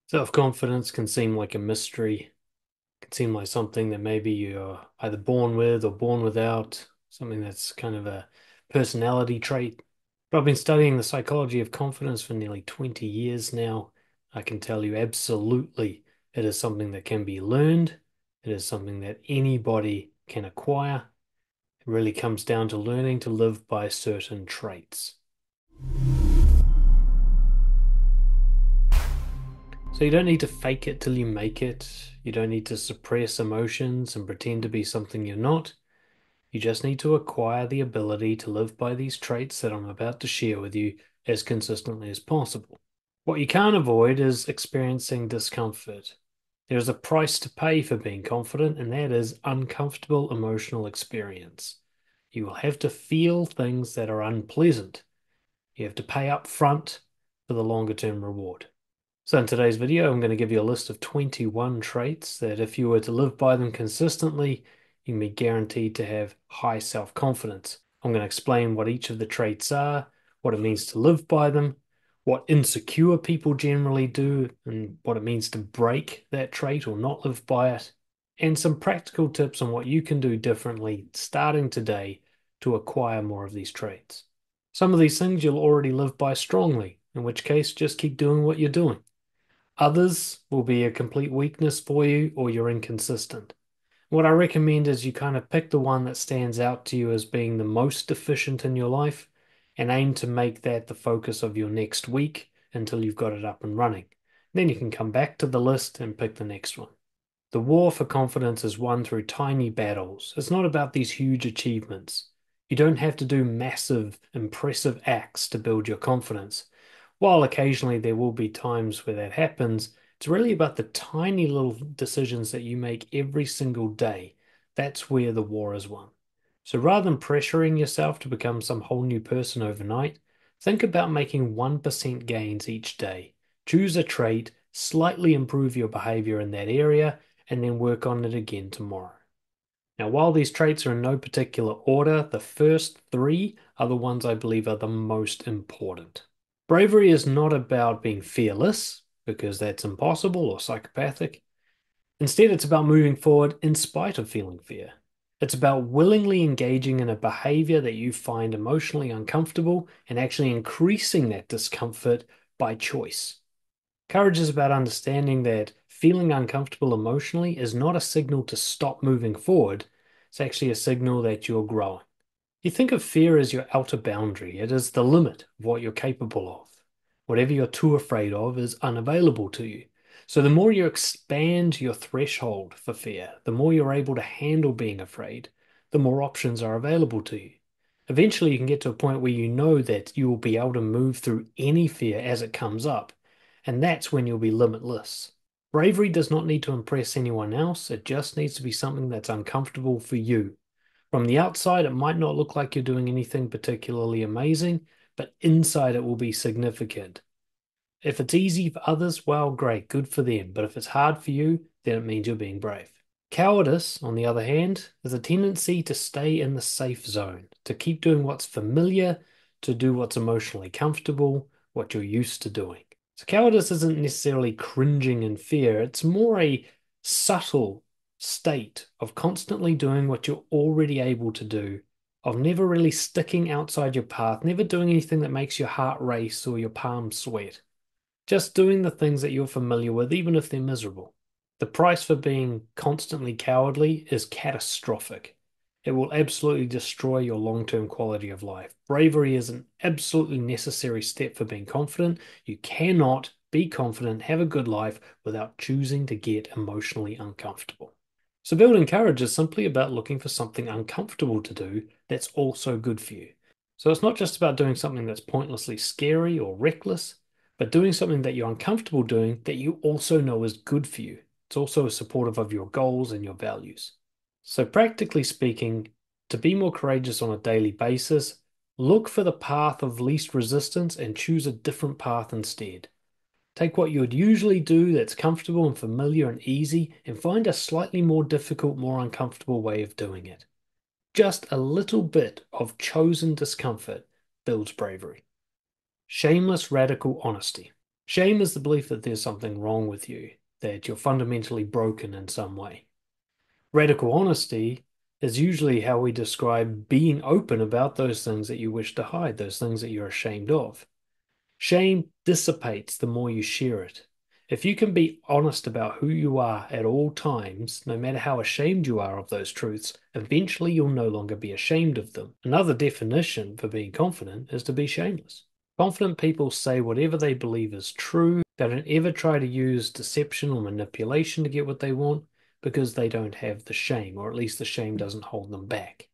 Self-confidence can seem like a mystery, can seem like something that maybe you're either born with or born without, something that's kind of a personality trait. But I've been studying the psychology of confidence for nearly 20 years now. I can tell you absolutely it is something that can be learned. It is something that anybody can acquire. It really comes down to learning to live by certain traits. So you don't need to fake it till you make it. You don't need to suppress emotions and pretend to be something you're not. You just need to acquire the ability to live by these traits that I'm about to share with you as consistently as possible. What you can't avoid is experiencing discomfort. There is a price to pay for being confident, and that is uncomfortable emotional experience. You will have to feel things that are unpleasant. You have to pay up front for the longer term reward. So in today's video, I'm going to give you a list of 21 traits that if you were to live by them consistently, you can be guaranteed to have high self-confidence. I'm going to explain what each of the traits are, what it means to live by them, what insecure people generally do, and what it means to break that trait or not live by it, and some practical tips on what you can do differently starting today to acquire more of these traits. Some of these things you'll already live by strongly, in which case just keep doing what you're doing. Others will be a complete weakness for you or you're inconsistent. What I recommend is you kind of pick the one that stands out to you as being the most deficient in your life and aim to make that the focus of your next week until you've got it up and running. Then you can come back to the list and pick the next one. The war for confidence is won through tiny battles. It's not about these huge achievements. You don't have to do massive, impressive acts to build your confidence. While occasionally there will be times where that happens, it's really about the tiny little decisions that you make every single day. That's where the war is won. So rather than pressuring yourself to become some whole new person overnight, think about making 1% gains each day. Choose a trait, slightly improve your behavior in that area, and then work on it again tomorrow. Now, while these traits are in no particular order, the first three are the ones I believe are the most important. Bravery is not about being fearless, because that's impossible or psychopathic. Instead, it's about moving forward in spite of feeling fear. It's about willingly engaging in a behavior that you find emotionally uncomfortable and actually increasing that discomfort by choice. Courage is about understanding that feeling uncomfortable emotionally is not a signal to stop moving forward. It's actually a signal that you're growing. You think of fear as your outer boundary. It is the limit of what you're capable of. Whatever you're too afraid of is unavailable to you. So the more you expand your threshold for fear, the more you're able to handle being afraid, the more options are available to you. Eventually, you can get to a point where you know that you will be able to move through any fear as it comes up, and that's when you'll be limitless. Bravery does not need to impress anyone else, it just needs to be something that's uncomfortable for you. From the outside, it might not look like you're doing anything particularly amazing, but inside it will be significant. If it's easy for others, well, great, good for them. But if it's hard for you, then it means you're being brave. Cowardice, on the other hand, is a tendency to stay in the safe zone, to keep doing what's familiar, to do what's emotionally comfortable, what you're used to doing. So cowardice isn't necessarily cringing in fear, it's more a subtle state of constantly doing what you're already able to do, of never really sticking outside your path, never doing anything that makes your heart race or your palms sweat. Just doing the things that you're familiar with, even if they're miserable. The price for being constantly cowardly is catastrophic. It will absolutely destroy your long-term quality of life. Bravery is an absolutely necessary step for being confident. You cannot be confident, have a good life without choosing to get emotionally uncomfortable. So building courage is simply about looking for something uncomfortable to do that's also good for you. So it's not just about doing something that's pointlessly scary or reckless, but doing something that you're uncomfortable doing that you also know is good for you. It's also supportive of your goals and your values. So, practically speaking, to be more courageous on a daily basis, look for the path of least resistance and choose a different path instead. Take what you would usually do that's comfortable and familiar and easy and find a slightly more difficult, more uncomfortable way of doing it. Just a little bit of chosen discomfort builds bravery. Shameless radical honesty. Shame is the belief that there's something wrong with you, that you're fundamentally broken in some way. Radical honesty is usually how we describe being open about those things that you wish to hide, those things that you're ashamed of. Shame dissipates the more you share it. If you can be honest about who you are at all times, no matter how ashamed you are of those truths, eventually you'll no longer be ashamed of them. Another definition for being confident is to be shameless. Confident people say whatever they believe is true. They don't ever try to use deception or manipulation to get what they want because they don't have the shame, or at least the shame doesn't hold them back.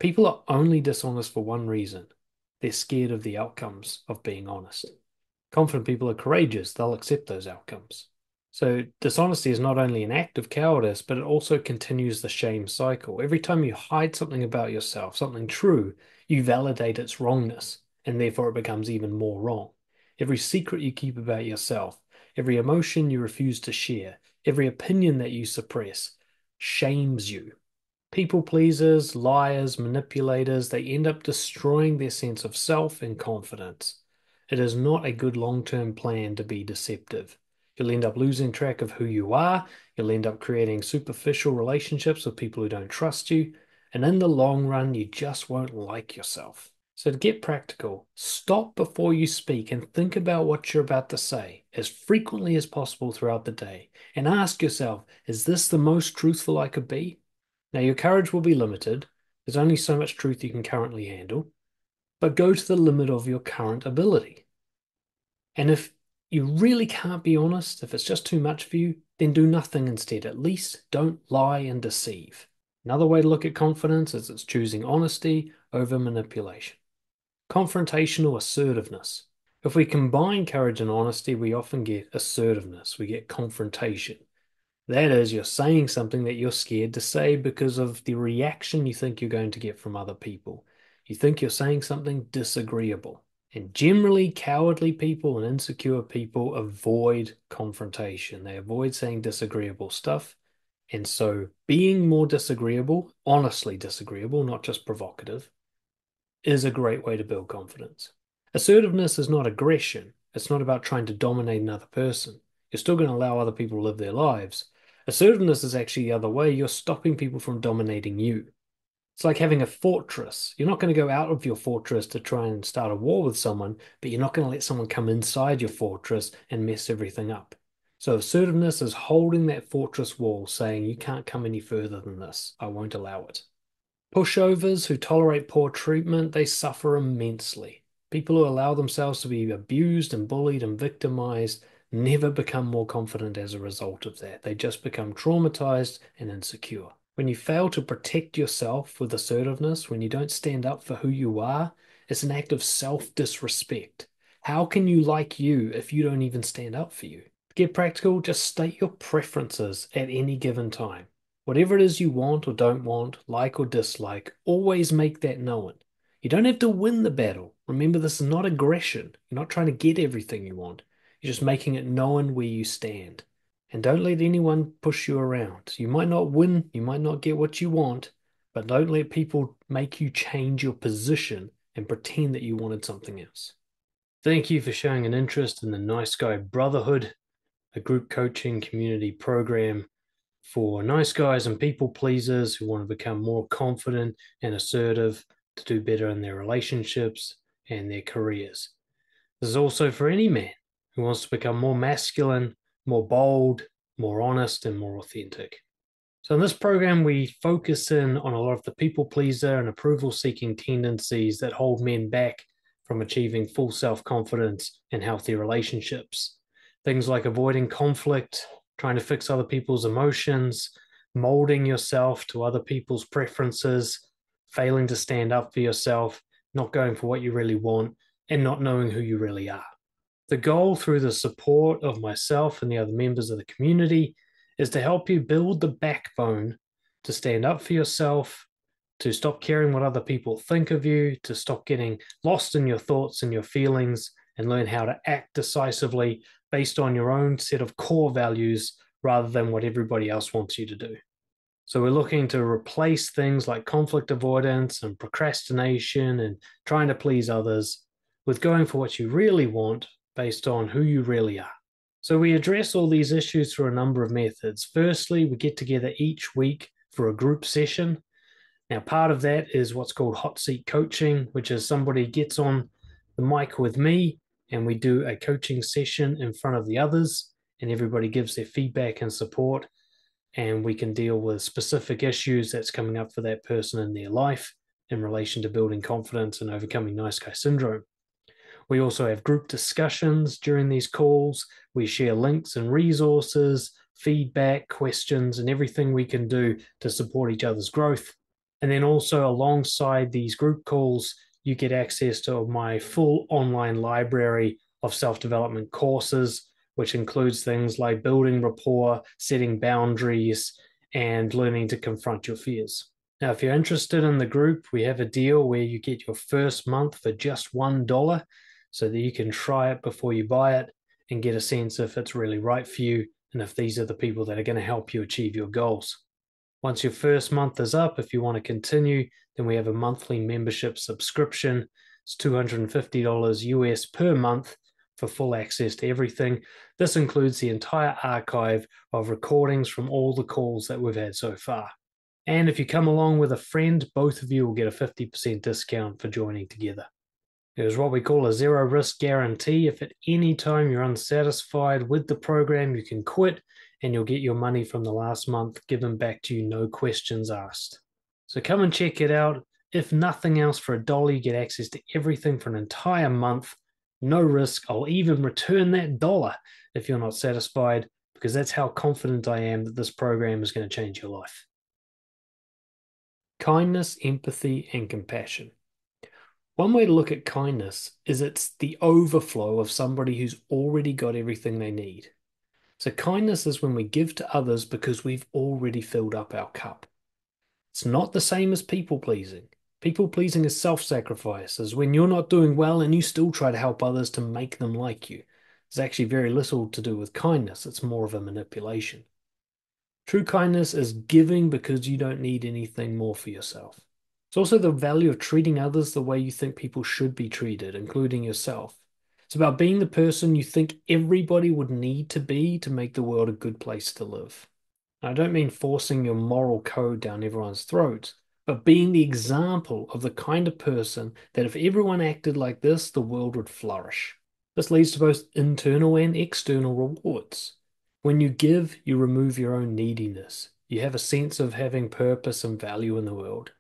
People are only dishonest for one reason. They're scared of the outcomes of being honest. Confident people are courageous. They'll accept those outcomes. So dishonesty is not only an act of cowardice, but it also continues the shame cycle. Every time you hide something about yourself, something true, you validate its wrongness, and therefore it becomes even more wrong. Every secret you keep about yourself, every emotion you refuse to share, every opinion that you suppress shames you. People pleasers, liars, manipulators, they end up destroying their sense of self and confidence. It is not a good long-term plan to be deceptive. You'll end up losing track of who you are. You'll end up creating superficial relationships with people who don't trust you. And in the long run, you just won't like yourself. So to get practical, stop before you speak and think about what you're about to say as frequently as possible throughout the day. And ask yourself, is this the most truthful I could be? Now, your courage will be limited. There's only so much truth you can currently handle, but go to the limit of your current ability. And if you really can't be honest, if it's just too much for you, then do nothing instead. At least don't lie and deceive. Another way to look at confidence is it's choosing honesty over manipulation. Confrontational assertiveness. If we combine courage and honesty, we often get assertiveness, we get confrontation. That is, you're saying something that you're scared to say because of the reaction you think you're going to get from other people. You think you're saying something disagreeable. And generally, cowardly people and insecure people avoid confrontation. They avoid saying disagreeable stuff. And so being more disagreeable, honestly disagreeable, not just provocative, is a great way to build confidence. Assertiveness is not aggression. It's not about trying to dominate another person. You're still going to allow other people to live their lives. Assertiveness is actually the other way. You're stopping people from dominating you. It's like having a fortress. You're not going to go out of your fortress to try and start a war with someone, but you're not going to let someone come inside your fortress and mess everything up. So assertiveness is holding that fortress wall, saying, you can't come any further than this. I won't allow it. Pushovers who tolerate poor treatment, they suffer immensely. People who allow themselves to be abused and bullied and victimized never become more confident as a result of that. They just become traumatized and insecure. When you fail to protect yourself with assertiveness, when you don't stand up for who you are, it's an act of self-disrespect. How can you like you if you don't even stand up for you? To get practical, just state your preferences at any given time. Whatever it is you want or don't want, like or dislike, always make that known. You don't have to win the battle. Remember, this is not aggression. You're not trying to get everything you want. You're just making it known where you stand. And don't let anyone push you around. You might not win, you might not get what you want, but don't let people make you change your position and pretend that you wanted something else. Thank you for showing an interest in the Nice Guy Brotherhood, a group coaching community program for nice guys and people pleasers who want to become more confident and assertive to do better in their relationships and their careers. This is also for any man who wants to become more masculine, more bold, more honest, and more authentic. So in this program, we focus in on a lot of the people pleaser and approval seeking tendencies that hold men back from achieving full self-confidence and healthy relationships. Things like avoiding conflict, trying to fix other people's emotions, molding yourself to other people's preferences, failing to stand up for yourself, not going for what you really want, and not knowing who you really are. The goal, through the support of myself and the other members of the community, is to help you build the backbone to stand up for yourself, to stop caring what other people think of you, to stop getting lost in your thoughts and your feelings, and learn how to act decisively based on your own set of core values rather than what everybody else wants you to do. So we're looking to replace things like conflict avoidance and procrastination and trying to please others with going for what you really want based on who you really are. So we address all these issues through a number of methods. Firstly, we get together each week for a group session. Now, part of that is what's called hot seat coaching, which is somebody gets on the mic with me and we do a coaching session in front of the others, and everybody gives their feedback and support, and we can deal with specific issues that's coming up for that person in their life in relation to building confidence and overcoming nice guy syndrome. We also have group discussions during these calls. We share links and resources, feedback, questions, and everything we can do to support each other's growth. And then also alongside these group calls, you get access to my full online library of self-development courses, which includes things like building rapport, setting boundaries, and learning to confront your fears. Now, if you're interested in the group, we have a deal where you get your first month for just $1 so that you can try it before you buy it and get a sense if it's really right for you and if these are the people that are going to help you achieve your goals. Once your first month is up, if you want to continue, then we have a monthly membership subscription. It's $250 US per month for full access to everything. This includes the entire archive of recordings from all the calls that we've had so far. And if you come along with a friend, both of you will get a 50% discount for joining together. There's what we call a zero risk guarantee. If at any time you're unsatisfied with the program, you can quit and you'll get your money from the last month given back to you, no questions asked. So come and check it out. If nothing else, for $1, you get access to everything for an entire month. No risk. I'll even return that dollar if you're not satisfied, because that's how confident I am that this program is going to change your life. Kindness, empathy, and compassion. One way to look at kindness is it's the overflow of somebody who's already got everything they need. So kindness is when we give to others because we've already filled up our cup. It's not the same as people pleasing. People pleasing is self-sacrifice, is when you're not doing well and you still try to help others to make them like you. It's actually very little to do with kindness. It's more of a manipulation. True kindness is giving because you don't need anything more for yourself. It's also the value of treating others the way you think people should be treated, including yourself. It's about being the person you think everybody would need to be to make the world a good place to live. Now, I don't mean forcing your moral code down everyone's throats, but being the example of the kind of person that if everyone acted like this, the world would flourish. This leads to both internal and external rewards. When you give, you remove your own neediness. You have a sense of having purpose and value in the world.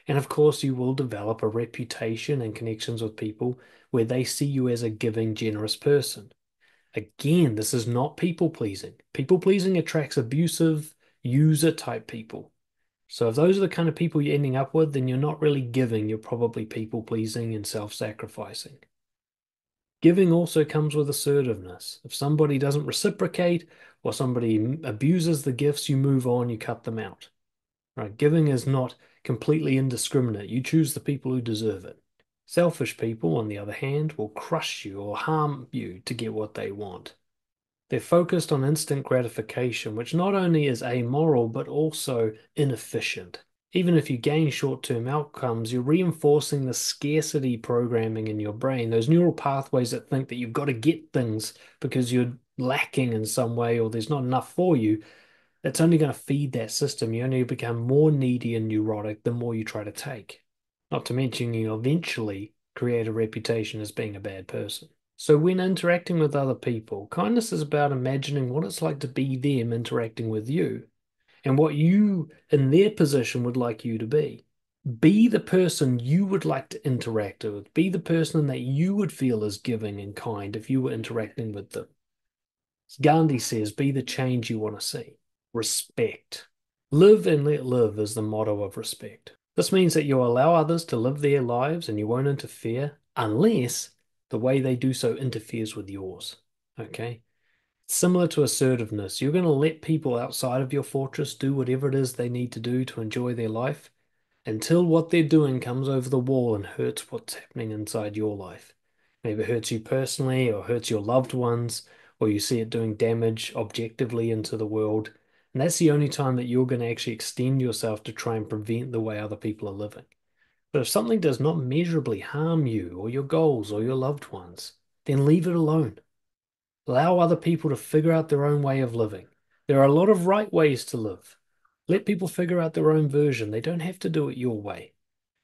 And of course, you will develop a reputation and connections with people where they see you as a giving, generous person. Again, this is not people pleasing. People pleasing attracts abusive, user type people. So if those are the kind of people you're ending up with, then you're not really giving, you're probably people pleasing and self-sacrificing. Giving also comes with assertiveness. If somebody doesn't reciprocate or somebody abuses the gifts, you move on, you cut them out. Right? Giving is not completely indiscriminate. You choose the people who deserve it. Selfish people, on the other hand, will crush you or harm you to get what they want. They're focused on instant gratification, which not only is amoral, but also inefficient. Even if you gain short-term outcomes, you're reinforcing the scarcity programming in your brain, those neural pathways that think that you've got to get things because you're lacking in some way or there's not enough for you. That's only going to feed that system. You only become more needy and neurotic the more you try to take. Not to mention you eventually create a reputation as being a bad person. So when interacting with other people, kindness is about imagining what it's like to be them interacting with you and what you in their position would like you to be. Be the person you would like to interact with. Be the person that you would feel is giving and kind if you were interacting with them. As Gandhi says, be the change you want to see. Respect. Live and let live is the motto of respect. This means that you allow others to live their lives and you won't interfere unless the way they do so interferes with yours. Okay? Similar to assertiveness, you're going to let people outside of your fortress do whatever it is they need to do to enjoy their life until what they're doing comes over the wall and hurts what's happening inside your life. Maybe it hurts you personally or hurts your loved ones, or you see it doing damage objectively into the world. And that's the only time that you're going to actually extend yourself to try and prevent the way other people are living. But if something does not measurably harm you or your goals or your loved ones, then leave it alone. Allow other people to figure out their own way of living. There are a lot of right ways to live. Let people figure out their own version. They don't have to do it your way,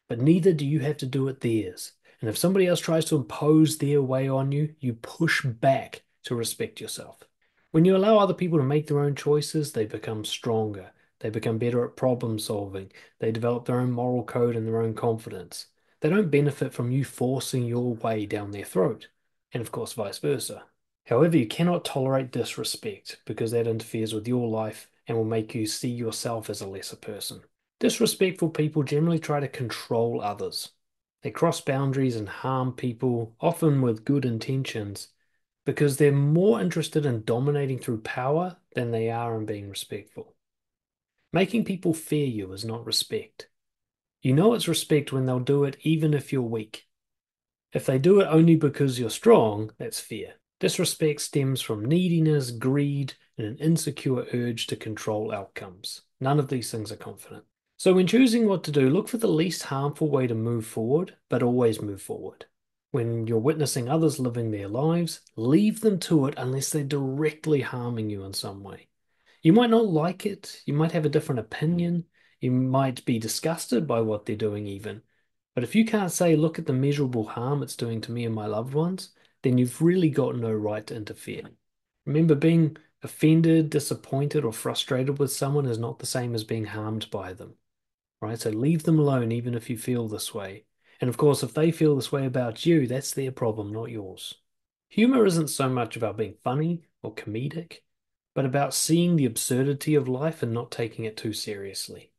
but neither do you have to do it theirs. And if somebody else tries to impose their way on you, you push back to respect yourself. When you allow other people to make their own choices, they become stronger. They become better at problem solving. They develop their own moral code and their own confidence. They don't benefit from you forcing your way down their throat. And of course, vice versa. However, you cannot tolerate disrespect because that interferes with your life and will make you see yourself as a lesser person. Disrespectful people generally try to control others. They cross boundaries and harm people, often with good intentions, because they're more interested in dominating through power than they are in being respectful. Making people fear you is not respect. You know it's respect when they'll do it even if you're weak. If they do it only because you're strong, that's fear. Disrespect stems from neediness, greed, and an insecure urge to control outcomes. None of these things are confident. So when choosing what to do, look for the least harmful way to move forward, but always move forward. When you're witnessing others living their lives, leave them to it unless they're directly harming you in some way. You might not like it, you might have a different opinion, you might be disgusted by what they're doing even. But if you can't say, look at the measurable harm it's doing to me and my loved ones, then you've really got no right to interfere. Remember, being offended, disappointed, or frustrated with someone is not the same as being harmed by them, right? So leave them alone even if you feel this way. And of course, if they feel this way about you, that's their problem, not yours. Humor isn't so much about being funny or comedic, but about seeing the absurdity of life and not taking it too seriously.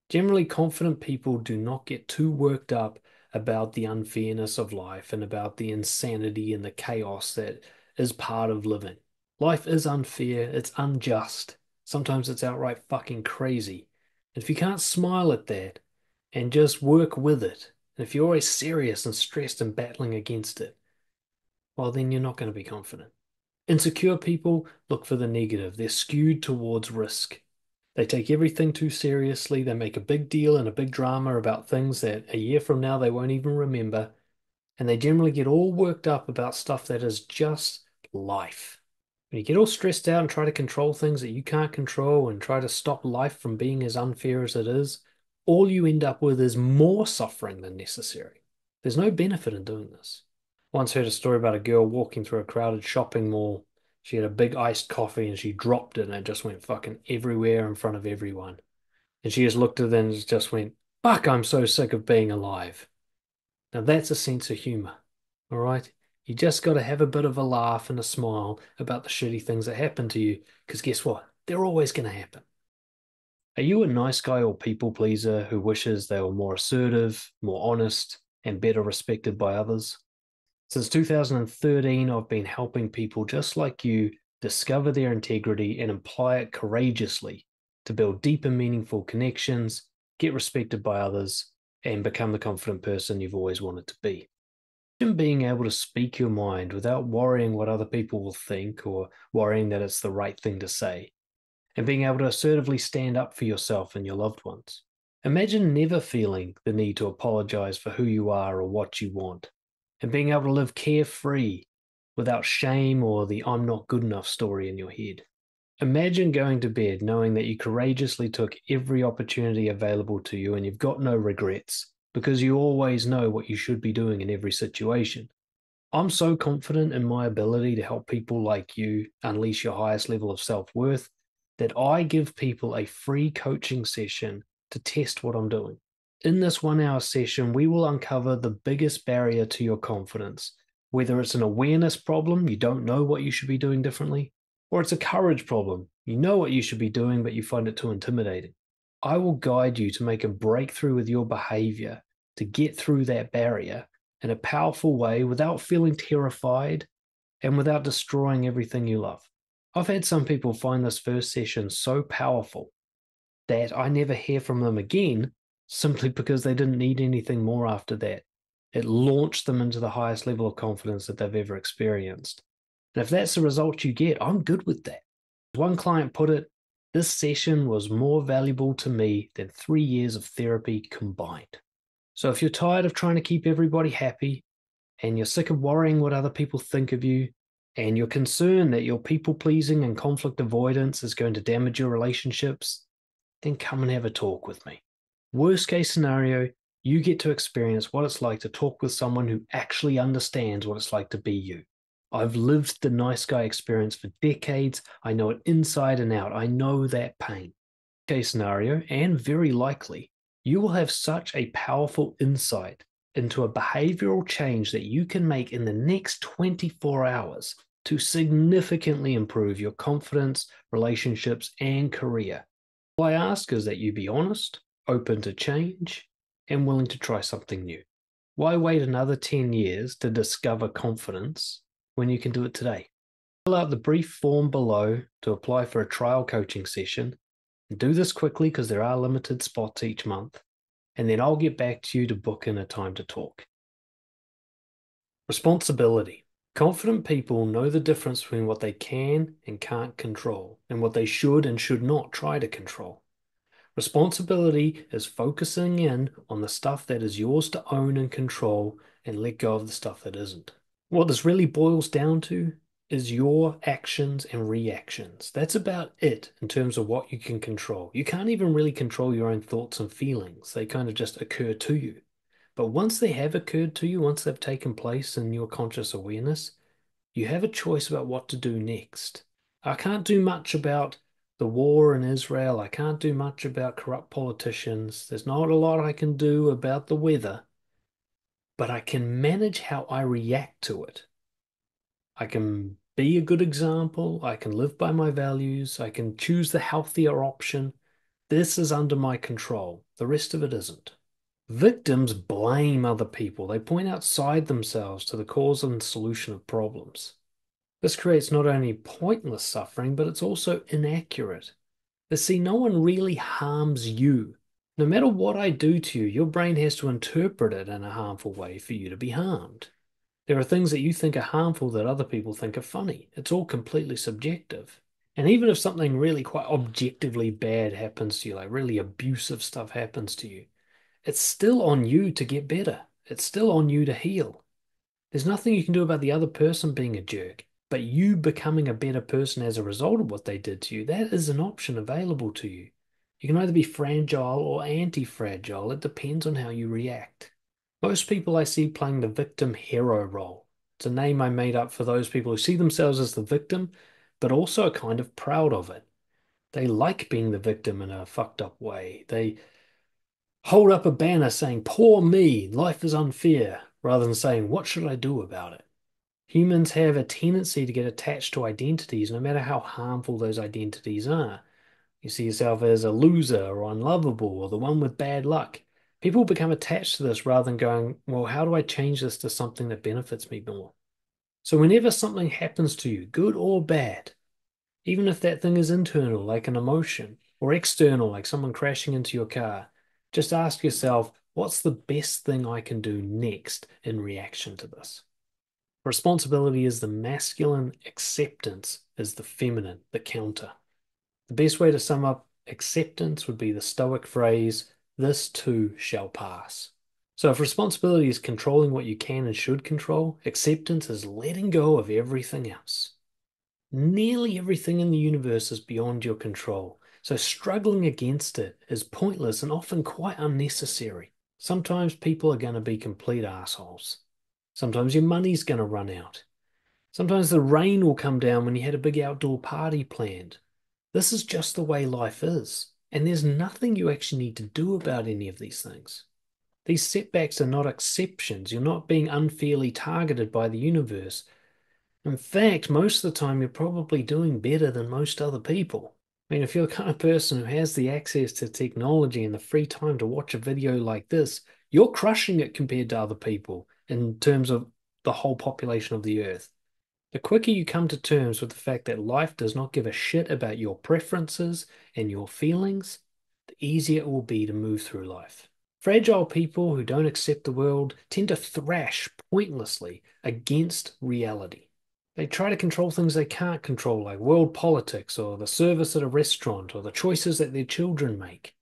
Generally, confident people do not get too worked up about the unfairness of life and about the insanity and the chaos that is part of living. Life is unfair, it's unjust. Sometimes it's outright fucking crazy. And if you can't smile at that and just work with it, and if you're always serious and stressed and battling against it, well, then you're not going to be confident. Insecure people look for the negative. They're skewed towards risk. They take everything too seriously. They make a big deal and a big drama about things that a year from now they won't even remember. And they generally get all worked up about stuff that is just life. When you get all stressed out and try to control things that you can't control and try to stop life from being as unfair as it is, all you end up with is more suffering than necessary. There's no benefit in doing this. Once heard a story about a girl walking through a crowded shopping mall. She had a big iced coffee and she dropped it and it just went fucking everywhere in front of everyone. And she just looked at it and just went, fuck, I'm so sick of being alive. Now that's a sense of humor, all right? You just got to have a bit of a laugh and a smile about the shitty things that happen to you, because guess what? They're always going to happen. Are you a nice guy or people pleaser who wishes they were more assertive, more honest, and better respected by others? Since 2013, I've been helping people just like you discover their integrity and apply it courageously to build deep and meaningful connections, get respected by others, and become the confident person you've always wanted to be. Imagine being able to speak your mind without worrying what other people will think or worrying that it's the right thing to say, and being able to assertively stand up for yourself and your loved ones. Imagine never feeling the need to apologize for who you are or what you want, and being able to live carefree without shame or the I'm not good enough story in your head. Imagine going to bed knowing that you courageously took every opportunity available to you and you've got no regrets because you always know what you should be doing in every situation. I'm so confident in my ability to help people like you unleash your highest level of self-worth that I give people a free coaching session to test what I'm doing. In this 1 hour session, we will uncover the biggest barrier to your confidence, whether it's an awareness problem, you don't know what you should be doing differently, or it's a courage problem, you know what you should be doing, but you find it too intimidating. I will guide you to make a breakthrough with your behavior to get through that barrier in a powerful way without feeling terrified and without destroying everything you love. I've had some people find this first session so powerful that I never hear from them again simply because they didn't need anything more after that. It launched them into the highest level of confidence that they've ever experienced. And if that's the result you get, I'm good with that. One client put it, this session was more valuable to me than 3 years of therapy combined. So if you're tired of trying to keep everybody happy and you're sick of worrying what other people think of you and you're concerned that your people pleasing and conflict avoidance is going to damage your relationships, then come and have a talk with me. Worst case scenario, you get to experience what it's like to talk with someone who actually understands what it's like to be you. I've lived the nice guy experience for decades. I know it inside and out. I know that pain. Case scenario, and very likely, you will have such a powerful insight into a behavioral change that you can make in the next 24 hours to significantly improve your confidence, relationships, and career. All I ask is that you be honest, open to change, and willing to try something new. Why wait another 10 years to discover confidence when you can do it today? Fill out the brief form below to apply for a trial coaching session. Do this quickly because there are limited spots each month, and then I'll get back to you to book in a time to talk. Responsibility. Confident people know the difference between what they can and can't control and what they should and should not try to control. Responsibility is focusing in on the stuff that is yours to own and control and let go of the stuff that isn't. What this really boils down to is your actions and reactions. That's about it in terms of what you can control. You can't even really control your own thoughts and feelings. They kind of just occur to you. But once they have occurred to you, once they've taken place in your conscious awareness, you have a choice about what to do next. I can't do much about the war in Israel. I can't do much about corrupt politicians. There's not a lot I can do about the weather, but I can manage how I react to it. I can be a good example. I can live by my values. I can choose the healthier option. This is under my control. The rest of it isn't. Victims blame other people. They point outside themselves to the cause and solution of problems. This creates not only pointless suffering, but it's also inaccurate. But see, no one really harms you. No matter what I do to you, your brain has to interpret it in a harmful way for you to be harmed. There are things that you think are harmful that other people think are funny. It's all completely subjective. And even if something really quite objectively bad happens to you, like really abusive stuff happens to you, it's still on you to get better. It's still on you to heal. There's nothing you can do about the other person being a jerk, but you becoming a better person as a result of what they did to you, that is an option available to you. You can either be fragile or anti-fragile. It depends on how you react. Most people I see playing the victim-hero role. It's a name I made up for those people who see themselves as the victim, but also are kind of proud of it. They like being the victim in a fucked up way. They hold up a banner saying, "Poor me, life is unfair," rather than saying, "What should I do about it?" Humans have a tendency to get attached to identities, no matter how harmful those identities are. You see yourself as a loser or unlovable or the one with bad luck. People become attached to this rather than going, well, how do I change this to something that benefits me more? So whenever something happens to you, good or bad, even if that thing is internal, like an emotion, or external, like someone crashing into your car, just ask yourself, what's the best thing I can do next in reaction to this? Responsibility is the masculine, acceptance is the feminine, the counter. The best way to sum up acceptance would be the Stoic phrase, "This too shall pass." So if responsibility is controlling what you can and should control, acceptance is letting go of everything else. Nearly everything in the universe is beyond your control, so struggling against it is pointless and often quite unnecessary. Sometimes people are going to be complete assholes. Sometimes your money's going to run out. Sometimes the rain will come down when you had a big outdoor party planned. This is just the way life is, and there's nothing you actually need to do about any of these things. These setbacks are not exceptions. You're not being unfairly targeted by the universe. In fact, most of the time, you're probably doing better than most other people. I mean, if you're the kind of person who has the access to technology and the free time to watch a video like this, you're crushing it compared to other people in terms of the whole population of the earth. The quicker you come to terms with the fact that life does not give a shit about your preferences and your feelings, the easier it will be to move through life. Fragile people who don't accept the world tend to thrash pointlessly against reality. They try to control things they can't control, like world politics or the service at a restaurant or the choices that their children make.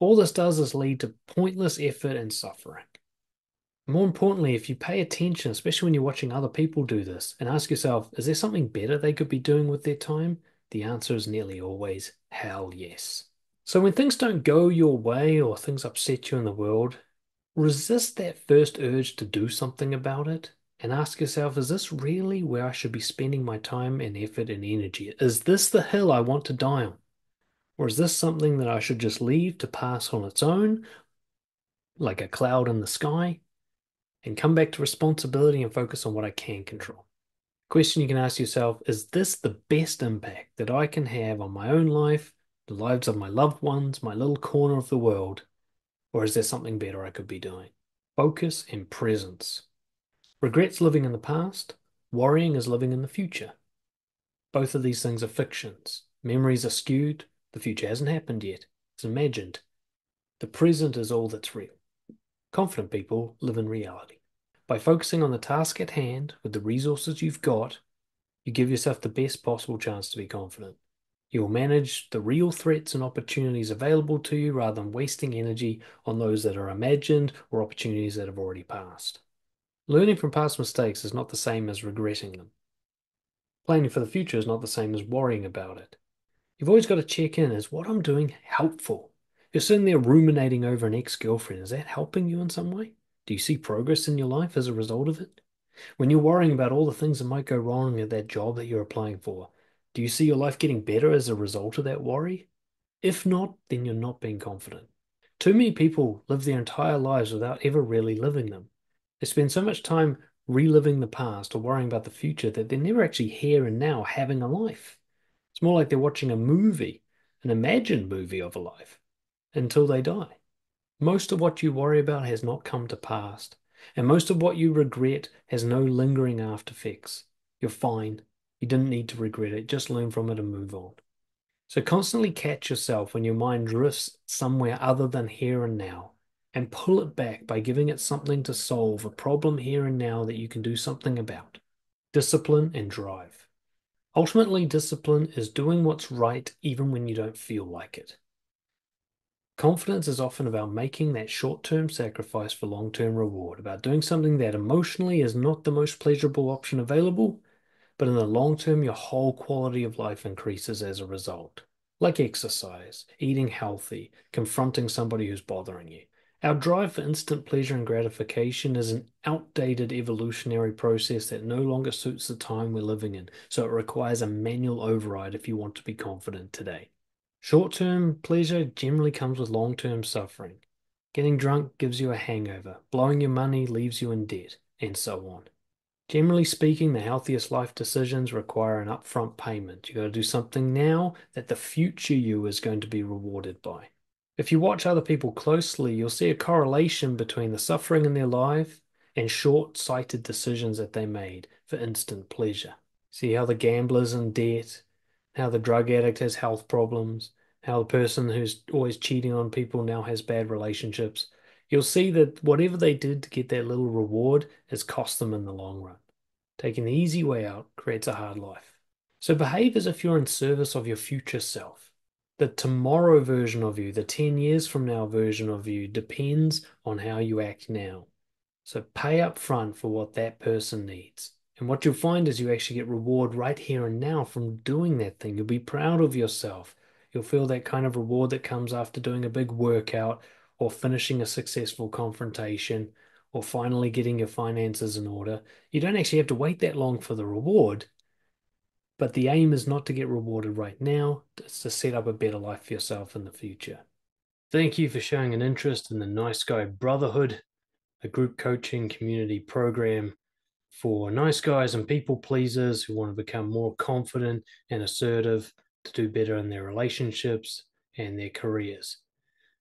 All this does is lead to pointless effort and suffering. More importantly, if you pay attention, especially when you're watching other people do this, and ask yourself, is there something better they could be doing with their time? The answer is nearly always hell yes. So when things don't go your way or things upset you in the world, resist that first urge to do something about it and ask yourself, is this really where I should be spending my time and effort and energy? Is this the hill I want to die on? Or is this something that I should just leave to pass on its own, like a cloud in the sky, and come back to responsibility and focus on what I can control? Question you can ask yourself, is this the best impact that I can have on my own life, the lives of my loved ones, my little corner of the world, or is there something better I could be doing? Focus and presence. Regret's living in the past, worrying is living in the future. Both of these things are fictions. Memories are skewed, the future hasn't happened yet, it's imagined. The present is all that's real. Confident people live in reality. By focusing on the task at hand with the resources you've got, you give yourself the best possible chance to be confident. You'll manage the real threats and opportunities available to you rather than wasting energy on those that are imagined or opportunities that have already passed. Learning from past mistakes is not the same as regretting them. Planning for the future is not the same as worrying about it. You've always got to check in, is what I'm doing helpful? You're sitting there ruminating over an ex-girlfriend. Is that helping you in some way? Do you see progress in your life as a result of it? When you're worrying about all the things that might go wrong at that job that you're applying for, do you see your life getting better as a result of that worry? If not, then you're not being confident. Too many people live their entire lives without ever really living them. They spend so much time reliving the past or worrying about the future that they're never actually here and now having a life. It's more like they're watching a movie, an imagined movie of a life, until they die. Most of what you worry about has not come to pass, and most of what you regret has no lingering after effects. You're fine. You didn't need to regret it. Just learn from it and move on. So constantly catch yourself when your mind drifts somewhere other than here and now, and pull it back by giving it something to solve, a problem here and now that you can do something about. Discipline and drive. Ultimately, discipline is doing what's right even when you don't feel like it. Confidence is often about making that short-term sacrifice for long-term reward, about doing something that emotionally is not the most pleasurable option available, but in the long term, your whole quality of life increases as a result. Like exercise, eating healthy, confronting somebody who's bothering you. Our drive for instant pleasure and gratification is an outdated evolutionary process that no longer suits the time we're living in, so it requires a manual override if you want to be confident today. Short-term pleasure generally comes with long-term suffering. Getting drunk gives you a hangover, blowing your money leaves you in debt, and so on. Generally speaking, the healthiest life decisions require an upfront payment. You got to do something now that the future you is going to be rewarded by. If you watch other people closely, you'll see a correlation between the suffering in their life and short-sighted decisions that they made for instant pleasure. See how the gambler's in debt, how the drug addict has health problems, how the person who's always cheating on people now has bad relationships. You'll see that whatever they did to get that little reward has cost them in the long run. Taking the easy way out creates a hard life. So behave as if you're in service of your future self. The tomorrow version of you, the 10 years from now version of you, depends on how you act now. So pay up front for what that person needs. And what you'll find is you actually get reward right here and now from doing that thing. You'll be proud of yourself. You'll feel that kind of reward that comes after doing a big workout or finishing a successful confrontation or finally getting your finances in order. You don't actually have to wait that long for the reward, but the aim is not to get rewarded right now. It's to set up a better life for yourself in the future. Thank you for showing an interest in the Nice Guy Brotherhood, a group coaching community program for nice guys and people pleasers who want to become more confident and assertive to do better in their relationships and their careers.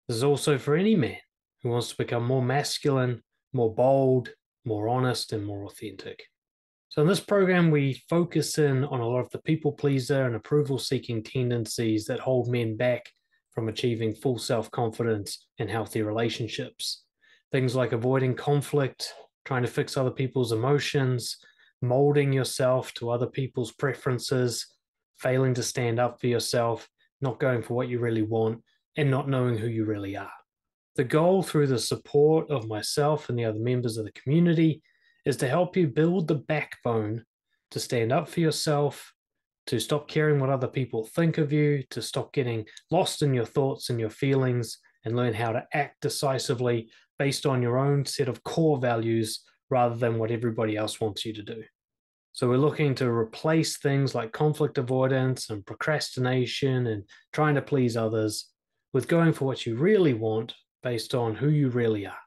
This is also for any man who wants to become more masculine, more bold, more honest, and more authentic. So in this program, we focus in on a lot of the people pleaser and approval seeking tendencies that hold men back from achieving full self-confidence and healthy relationships. Things like avoiding conflict, trying to fix other people's emotions, molding yourself to other people's preferences, failing to stand up for yourself, not going for what you really want, and not knowing who you really are. The goal, through the support of myself and the other members of the community, is to help you build the backbone to stand up for yourself, to stop caring what other people think of you, to stop getting lost in your thoughts and your feelings, and learn how to act decisively based on your own set of core values rather than what everybody else wants you to do. So we're looking to replace things like conflict avoidance and procrastination and trying to please others with going for what you really want based on who you really are.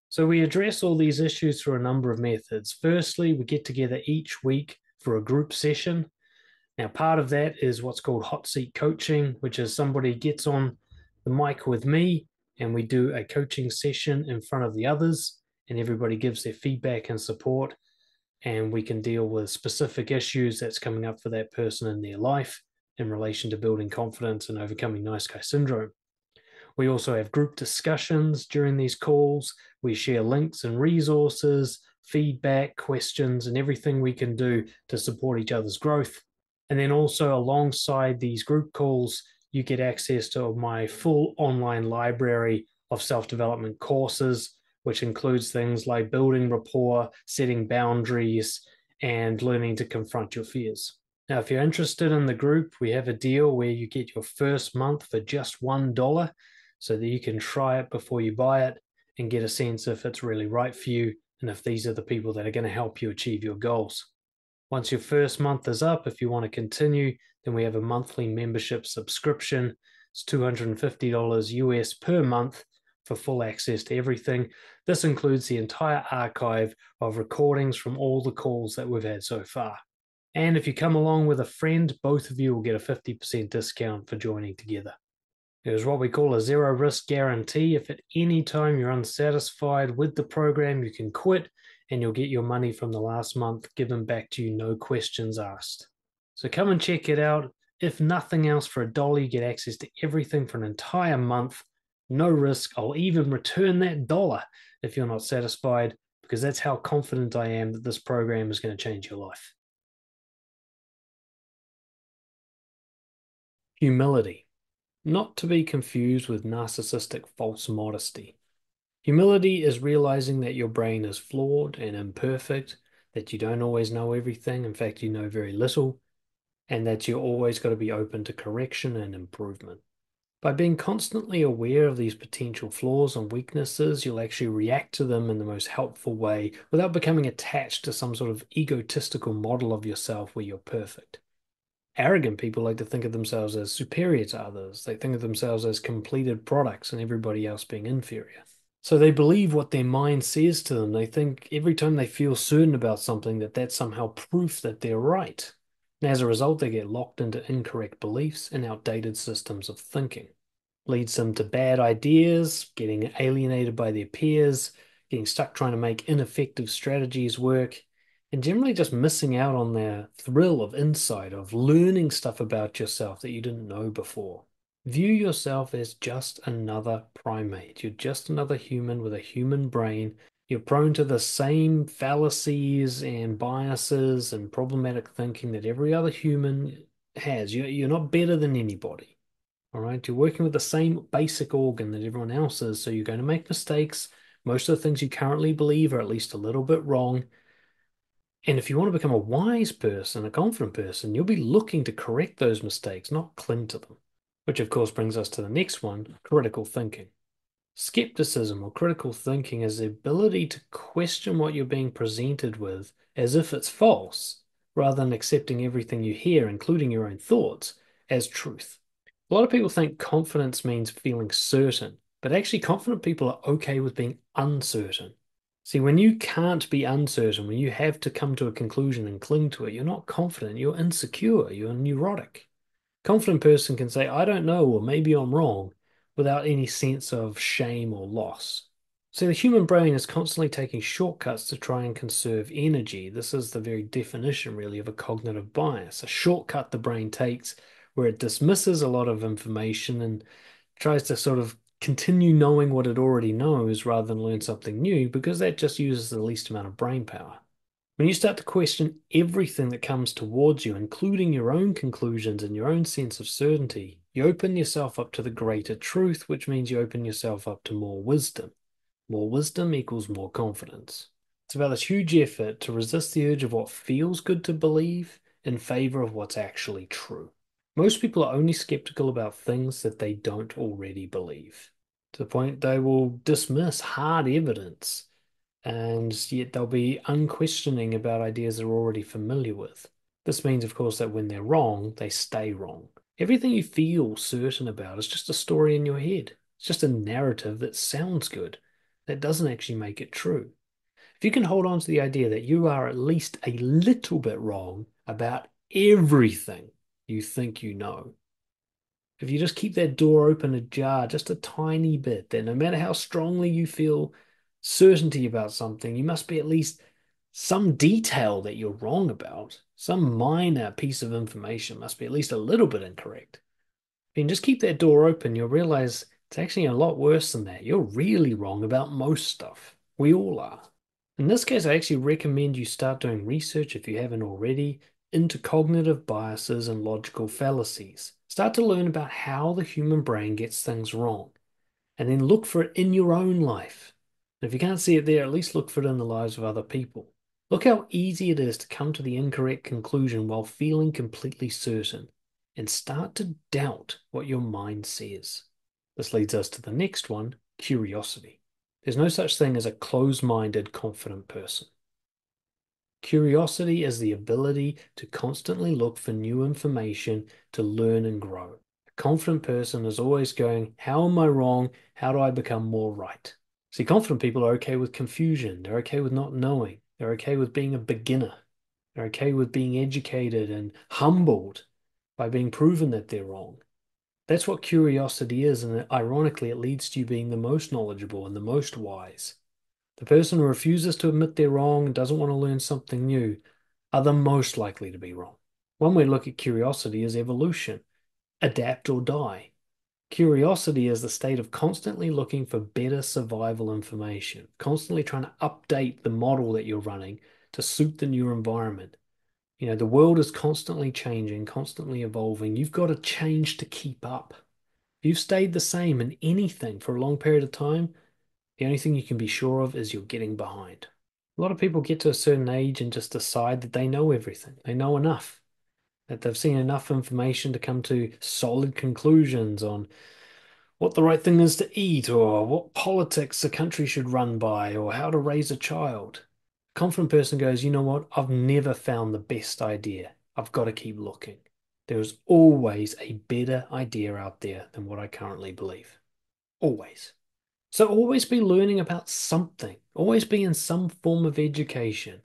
So we address all these issues through a number of methods. Firstly, we get together each week for a group session. Now, part of that is what's called hot seat coaching, which is somebody gets on the mic with me and we do a coaching session in front of the others, and everybody gives their feedback and support, and we can deal with specific issues that's coming up for that person in their life in relation to building confidence and overcoming nice guy syndrome. We also have group discussions during these calls. We share links and resources, feedback, questions, and everything we can do to support each other's growth. And then also, alongside these group calls, you get access to my full online library of self-development courses, which includes things like building rapport, setting boundaries, and learning to confront your fears. Now, if you're interested in the group, we have a deal where you get your first month for just $1 so that you can try it before you buy it and get a sense if it's really right for you and if these are the people that are going to help you achieve your goals. Once your first month is up, if you want to continue, then we have a monthly membership subscription. It's $250 US per month for full access to everything. This includes the entire archive of recordings from all the calls that we've had so far. And if you come along with a friend, both of you will get a 50% discount for joining together. There's what we call a zero risk guarantee. If at any time you're unsatisfied with the program, you can quit and you'll get your money from the last month given back to you, no questions asked. So come and check it out. If nothing else, for $1, you get access to everything for an entire month. No risk. I'll even return that dollar if you're not satisfied, because that's how confident I am that this program is going to change your life. Humility, not to be confused with narcissistic false modesty. Humility is realizing that your brain is flawed and imperfect, that you don't always know everything. In fact, you know very little, and that you're always got to be open to correction and improvement. By being constantly aware of these potential flaws and weaknesses, you'll actually react to them in the most helpful way without becoming attached to some sort of egotistical model of yourself where you're perfect. Arrogant people like to think of themselves as superior to others. They think of themselves as completed products and everybody else being inferior. So they believe what their mind says to them. They think every time they feel certain about something that that's somehow proof that they're right. And as a result, they get locked into incorrect beliefs and outdated systems of thinking. Leads them to bad ideas, getting alienated by their peers, getting stuck trying to make ineffective strategies work, and generally just missing out on their thrill of insight, of learning stuff about yourself that you didn't know before. View yourself as just another primate. You're just another human with a human brain. You're prone to the same fallacies and biases and problematic thinking that every other human has. You're not better than anybody. All right. You're working with the same basic organ that everyone else is. So you're going to make mistakes. Most of the things you currently believe are at least a little bit wrong. And if you want to become a wise person, a confident person, you'll be looking to correct those mistakes, not cling to them. Which, of course, brings us to the next one, critical thinking. Skepticism or critical thinking is the ability to question what you're being presented with as if it's false, rather than accepting everything you hear, including your own thoughts, as truth. A lot of people think confidence means feeling certain, but actually confident people are okay with being uncertain. See, when you can't be uncertain, when you have to come to a conclusion and cling to it, you're not confident, you're insecure, you're neurotic. Confident person can say, I don't know, or maybe I'm wrong, without any sense of shame or loss. So the human brain is constantly taking shortcuts to try and conserve energy. This is the very definition, really, of a cognitive bias, a shortcut the brain takes where it dismisses a lot of information and tries to sort of continue knowing what it already knows rather than learn something new, because that just uses the least amount of brain power. When you start to question everything that comes towards you, including your own conclusions and your own sense of certainty, You open yourself up to the greater truth, which means you open yourself up to more wisdom. More wisdom equals more confidence. It's about this huge effort to resist the urge of what feels good to believe in favor of what's actually true. Most people are only skeptical about things that they don't already believe, to the point they will dismiss hard evidence, and yet they'll be unquestioning about ideas they're already familiar with. This means, of course, that when they're wrong, they stay wrong. Everything you feel certain about is just a story in your head. It's just a narrative that sounds good, that doesn't actually make it true. If you can hold on to the idea that you are at least a little bit wrong about everything you think you know, if you just keep that door open ajar just a tiny bit, then no matter how strongly you feel certainty about something, you must be at least some detail that you're wrong about. Some minor piece of information must be at least a little bit incorrect. If you can just keep that door open, you'll realize it's actually a lot worse than that. You're really wrong about most stuff. We all are. In this case, I actually recommend you start doing research, if you haven't already, into cognitive biases and logical fallacies. Start to learn about how the human brain gets things wrong, and then look for it in your own life. And if you can't see it there, at least look for it in the lives of other people. Look how easy it is to come to the incorrect conclusion while feeling completely certain, and start to doubt what your mind says. This leads us to the next one, curiosity. There's no such thing as a closed-minded, confident person. Curiosity is the ability to constantly look for new information to learn and grow. A confident person is always going, how am I wrong? How do I become more right? See, confident people are okay with confusion. They're okay with not knowing. They're okay with being a beginner. They're okay with being educated and humbled by being proven that they're wrong. That's what curiosity is, and ironically, it leads to you being the most knowledgeable and the most wise. The person who refuses to admit they're wrong and doesn't want to learn something new are the most likely to be wrong. One way to look at curiosity is evolution. Adapt or die. Curiosity is the state of constantly looking for better survival information, constantly trying to update the model that you're running to suit the new environment. You know, the world is constantly changing, constantly evolving. You've got to change to keep up. If you've stayed the same in anything for a long period of time, the only thing you can be sure of is you're getting behind. A lot of people get to a certain age and just decide that they know everything. They know enough, that they've seen enough information to come to solid conclusions on what the right thing is to eat, or what politics a country should run by, or how to raise a child. A confident person goes, you know what? I've never found the best idea. I've got to keep looking. There is always a better idea out there than what I currently believe. Always. So always be learning about something. Always be in some form of education.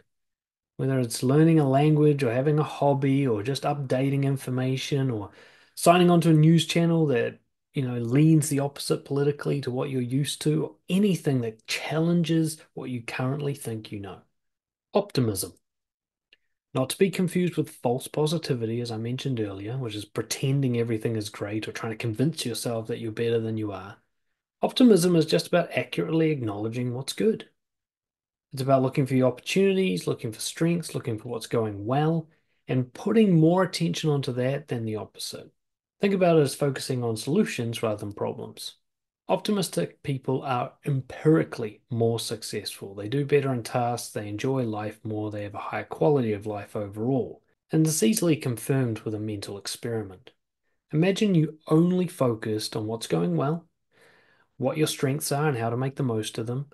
Whether it's learning a language or having a hobby or just updating information or signing onto a news channel that, leans the opposite politically to what you're used to, or anything that challenges what you currently think you know. Optimism. Not to be confused with false positivity, as I mentioned earlier, which is pretending everything is great or trying to convince yourself that you're better than you are. Optimism is just about accurately acknowledging what's good. It's about looking for your opportunities, looking for strengths, looking for what's going well, and putting more attention onto that than the opposite. Think about it as focusing on solutions rather than problems. Optimistic people are empirically more successful. They do better in tasks, they enjoy life more, they have a higher quality of life overall. And it's easily confirmed with a mental experiment. Imagine you only focused on what's going well, what your strengths are and how to make the most of them,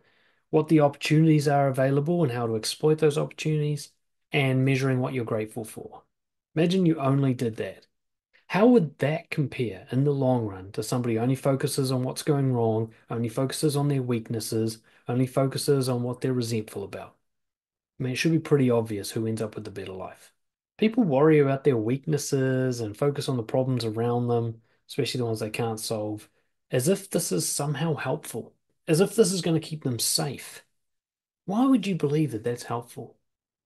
what the opportunities are available and how to exploit those opportunities, and measuring what you're grateful for. Imagine you only did that. How would that compare in the long run to somebody who only focuses on what's going wrong, only focuses on their weaknesses, only focuses on what they're resentful about? I mean, it should be pretty obvious who ends up with the better life. People worry about their weaknesses and focus on the problems around them, especially the ones they can't solve, as if this is somehow helpful, as if this is going to keep them safe. Why would you believe that that's helpful?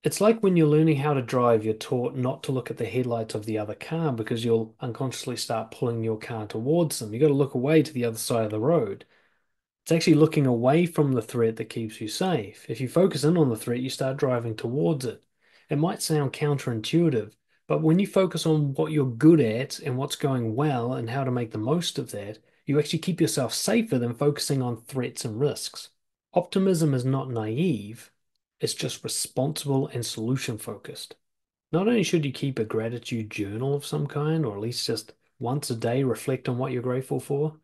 It's like when you're learning how to drive, you're taught not to look at the headlights of the other car because you'll unconsciously start pulling your car towards them. You've got to look away to the other side of the road. It's actually looking away from the threat that keeps you safe. If you focus in on the threat, you start driving towards it. It might sound counterintuitive, But when you focus on what you're good at and what's going well and how to make the most of that, you actually keep yourself safer than focusing on threats and risks. Optimism is not naive, it's just responsible and solution focused. Not only should you keep a gratitude journal of some kind, or at least just once a day reflect on what you're grateful for,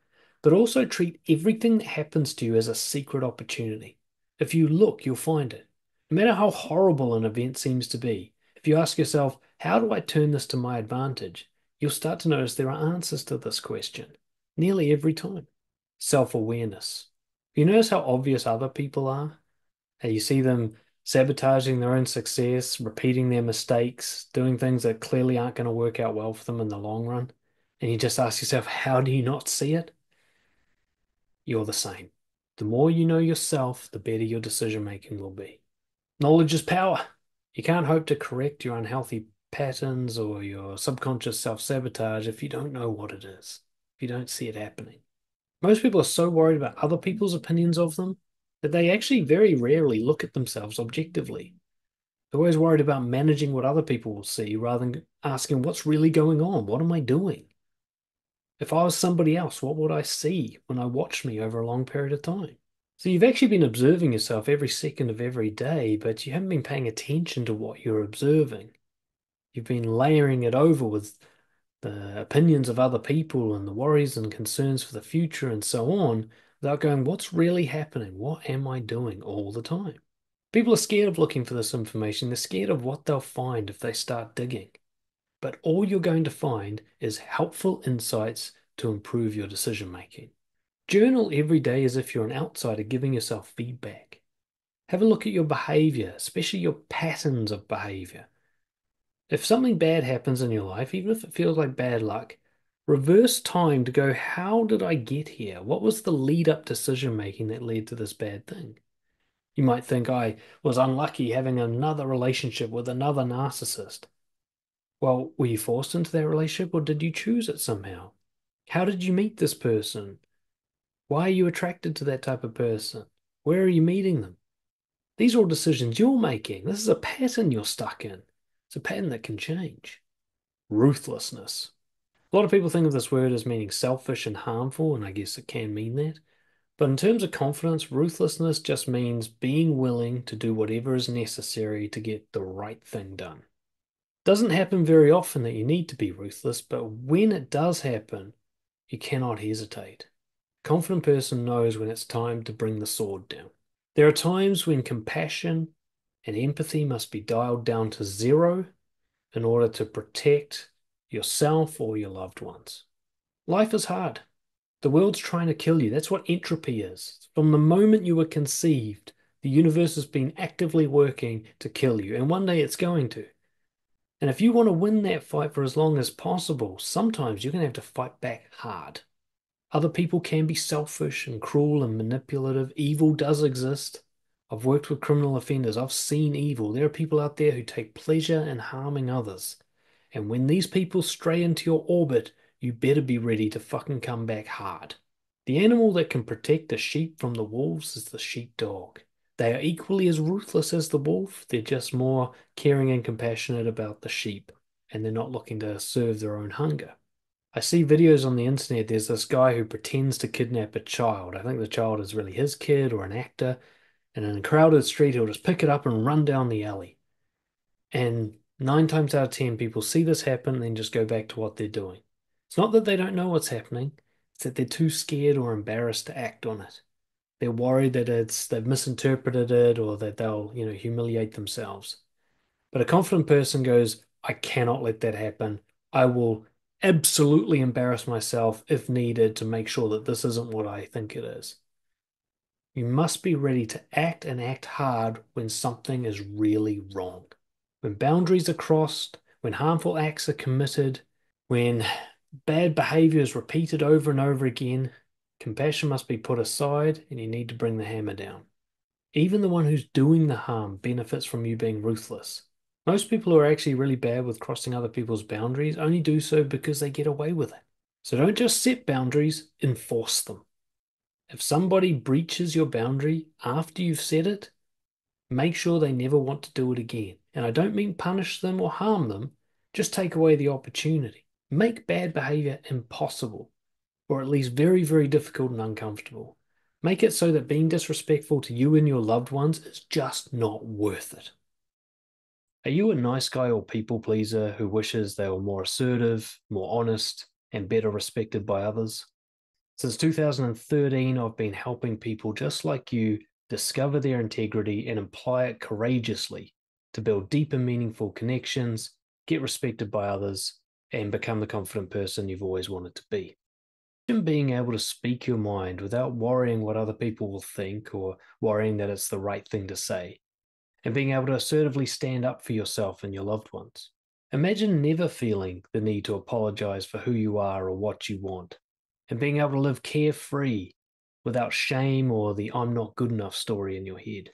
but also treat everything that happens to you as a secret opportunity. If you look, you'll find it. No matter how horrible an event seems to be, if you ask yourself, how do I turn this to my advantage? You'll start to notice there are answers to this question nearly every time. Self-awareness. You notice how obvious other people are? How you see them sabotaging their own success, repeating their mistakes, doing things that clearly aren't going to work out well for them in the long run. And you just ask yourself, how do you not see it? You're the same. The more you know yourself, the better your decision making will be. Knowledge is power. You can't hope to correct your unhealthy patterns or your subconscious self-sabotage if you don't know what it is, if you don't see it happening. Most people are so worried about other people's opinions of them that they actually very rarely look at themselves objectively. They're always worried about managing what other people will see rather than asking what's really going on? What am I doing? If I was somebody else, what would I see when I watched me over a long period of time? So you've actually been observing yourself every second of every day, but you haven't been paying attention to what you're observing. You've been layering it over with the opinions of other people and the worries and concerns for the future and so on, without going, what's really happening? What am I doing all the time? People are scared of looking for this information. They're scared of what they'll find if they start digging. But all you're going to find is helpful insights to improve your decision making. Journal every day as if you're an outsider giving yourself feedback. Have a look at your behavior, especially your patterns of behavior. If something bad happens in your life, even if it feels like bad luck, reverse time to go, how did I get here? What was the lead up decision making that led to this bad thing? You might think I was unlucky having another relationship with another narcissist. Well, were you forced into that relationship or did you choose it somehow? How did you meet this person? Why are you attracted to that type of person? Where are you meeting them? These are all decisions you're making. This is a pattern you're stuck in. It's a pattern that can change. Ruthlessness. A lot of people think of this word as meaning selfish and harmful, and I guess it can mean that. But in terms of confidence, ruthlessness just means being willing to do whatever is necessary to get the right thing done. Doesn't happen very often that you need to be ruthless, but when it does happen, you cannot hesitate. A confident person knows when it's time to bring the sword down. There are times when compassion and empathy must be dialed down to zero in order to protect yourself or your loved ones. Life is hard. The world's trying to kill you. That's what entropy is. From the moment you were conceived, the universe has been actively working to kill you, and one day it's going to. And if you want to win that fight for as long as possible, sometimes you're going to have to fight back hard. Other people can be selfish and cruel and manipulative. Evil does exist. I've worked with criminal offenders. I've seen evil. There are people out there who take pleasure in harming others. And when these people stray into your orbit, you better be ready to fucking come back hard. The animal that can protect the sheep from the wolves is the sheepdog. They are equally as ruthless as the wolf. They're just more caring and compassionate about the sheep, and they're not looking to serve their own hunger. I see videos on the internet. There's this guy who pretends to kidnap a child. I think the child is really his kid or an actor. And in a crowded street, he'll just pick it up and run down the alley. And 9 times out of 10, people see this happen and then just go back to what they're doing. It's not that they don't know what's happening. It's that they're too scared or embarrassed to act on it. They're worried that they've misinterpreted it or that they'll, humiliate themselves. But a confident person goes, I cannot let that happen. I will absolutely embarrass myself if needed to make sure that this isn't what I think it is. You must be ready to act and act hard when something is really wrong. When boundaries are crossed, when harmful acts are committed, when bad behavior is repeated over and over again, compassion must be put aside and you need to bring the hammer down. Even the one who's doing the harm benefits from you being ruthless. Most people who are actually really bad with crossing other people's boundaries only do so because they get away with it. So don't just set boundaries, enforce them. If somebody breaches your boundary after you've set it, make sure they never want to do it again. And I don't mean punish them or harm them, Just take away the opportunity. Make bad behavior impossible, or at least very, very difficult and uncomfortable. Make it so that being disrespectful to you and your loved ones is just not worth it. Are you a nice guy or people pleaser who wishes they were more assertive, more honest, and better respected by others? Since 2013, I've been helping people just like you discover their integrity and apply it courageously to build deep and meaningful connections, get respected by others, and become the confident person you've always wanted to be. Imagine being able to speak your mind without worrying what other people will think or worrying that it's the right thing to say, and being able to assertively stand up for yourself and your loved ones. Imagine never feeling the need to apologize for who you are or what you want, and being able to live carefree without shame or the I'm not good enough story in your head.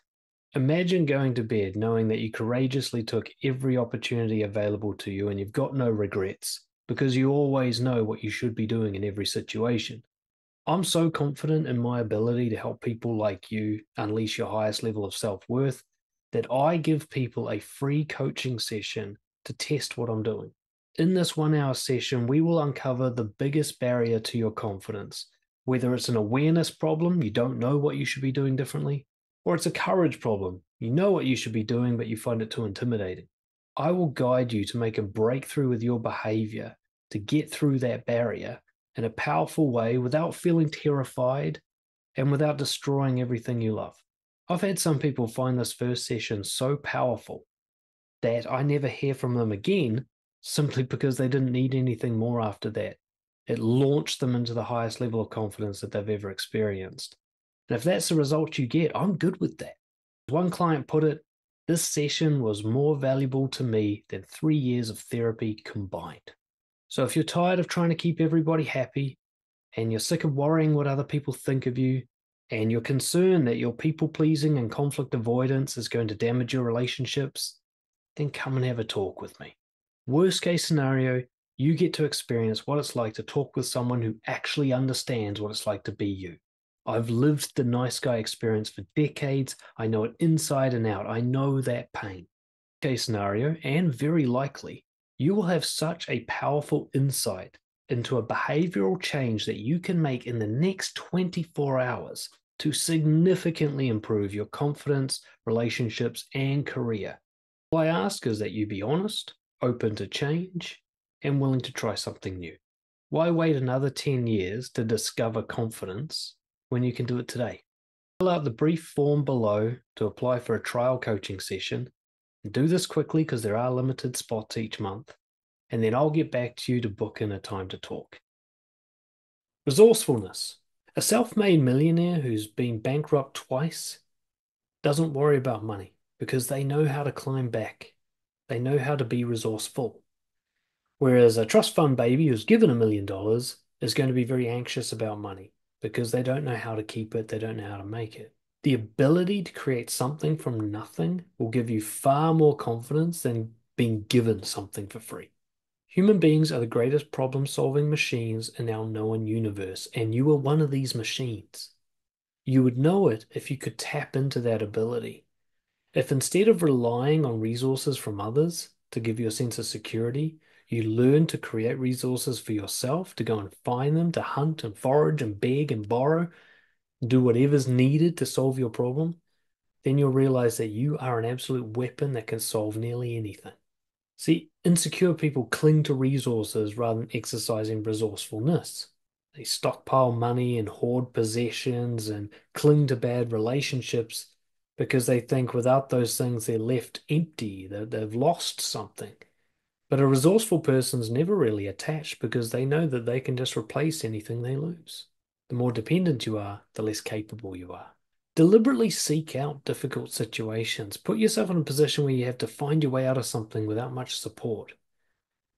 Imagine going to bed knowing that you courageously took every opportunity available to you and you've got no regrets because you always know what you should be doing in every situation. I'm so confident in my ability to help people like you unleash your highest level of self-worth that I give people a free coaching session to test what I'm doing. In this 1 hour session, we will uncover the biggest barrier to your confidence, whether it's an awareness problem, you don't know what you should be doing differently, or it's a courage problem, you know what you should be doing, but you find it too intimidating. I will guide you to make a breakthrough with your behavior to get through that barrier in a powerful way without feeling terrified and without destroying everything you love. I've had some people find this first session so powerful that I never hear from them again simply because they didn't need anything more after that. It launched them into the highest level of confidence that they've ever experienced. And if that's the result you get, I'm good with that. As one client put it, this session was more valuable to me than 3 years of therapy combined. So if you're tired of trying to keep everybody happy, and you're sick of worrying what other people think of you, and you're concerned that your people pleasing and conflict avoidance is going to damage your relationships, then come and have a talk with me. Worst case scenario, you get to experience what it's like to talk with someone who actually understands what it's like to be you. I've lived the nice guy experience for decades. I know it inside and out. I know that pain. Case scenario, and very likely, you will have such a powerful insight into a behavioral change that you can make in the next 24 hours to significantly improve your confidence, relationships, and career. All I ask is that you be honest, open to change, and willing to try something new. Why wait another 10 years to discover confidence when you can do it today? Fill out the brief form below to apply for a trial coaching session. Do this quickly because there are limited spots each month, and then I'll get back to you to book in a time to talk. Resourcefulness. A self-made millionaire who's been bankrupt twice doesn't worry about money because they know how to climb back. They know how to be resourceful. Whereas a trust fund baby who's given $1 million is going to be very anxious about money because they don't know how to keep it, they don't know how to make it. The ability to create something from nothing will give you far more confidence than being given something for free. Human beings are the greatest problem-solving machines in our known universe, and you are one of these machines. You would know it if you could tap into that ability. If instead of relying on resources from others to give you a sense of security, you learn to create resources for yourself, to go and find them, to hunt and forage and beg and borrow, do whatever's needed to solve your problem, then you'll realize that you are an absolute weapon that can solve nearly anything. See, insecure people cling to resources rather than exercising resourcefulness. They stockpile money and hoard possessions and cling to bad relationships because they think without those things they're left empty, that they've lost something. But a resourceful person's never really attached because they know that they can just replace anything they lose. The more dependent you are, the less capable you are. Deliberately seek out difficult situations. Put yourself in a position where you have to find your way out of something without much support.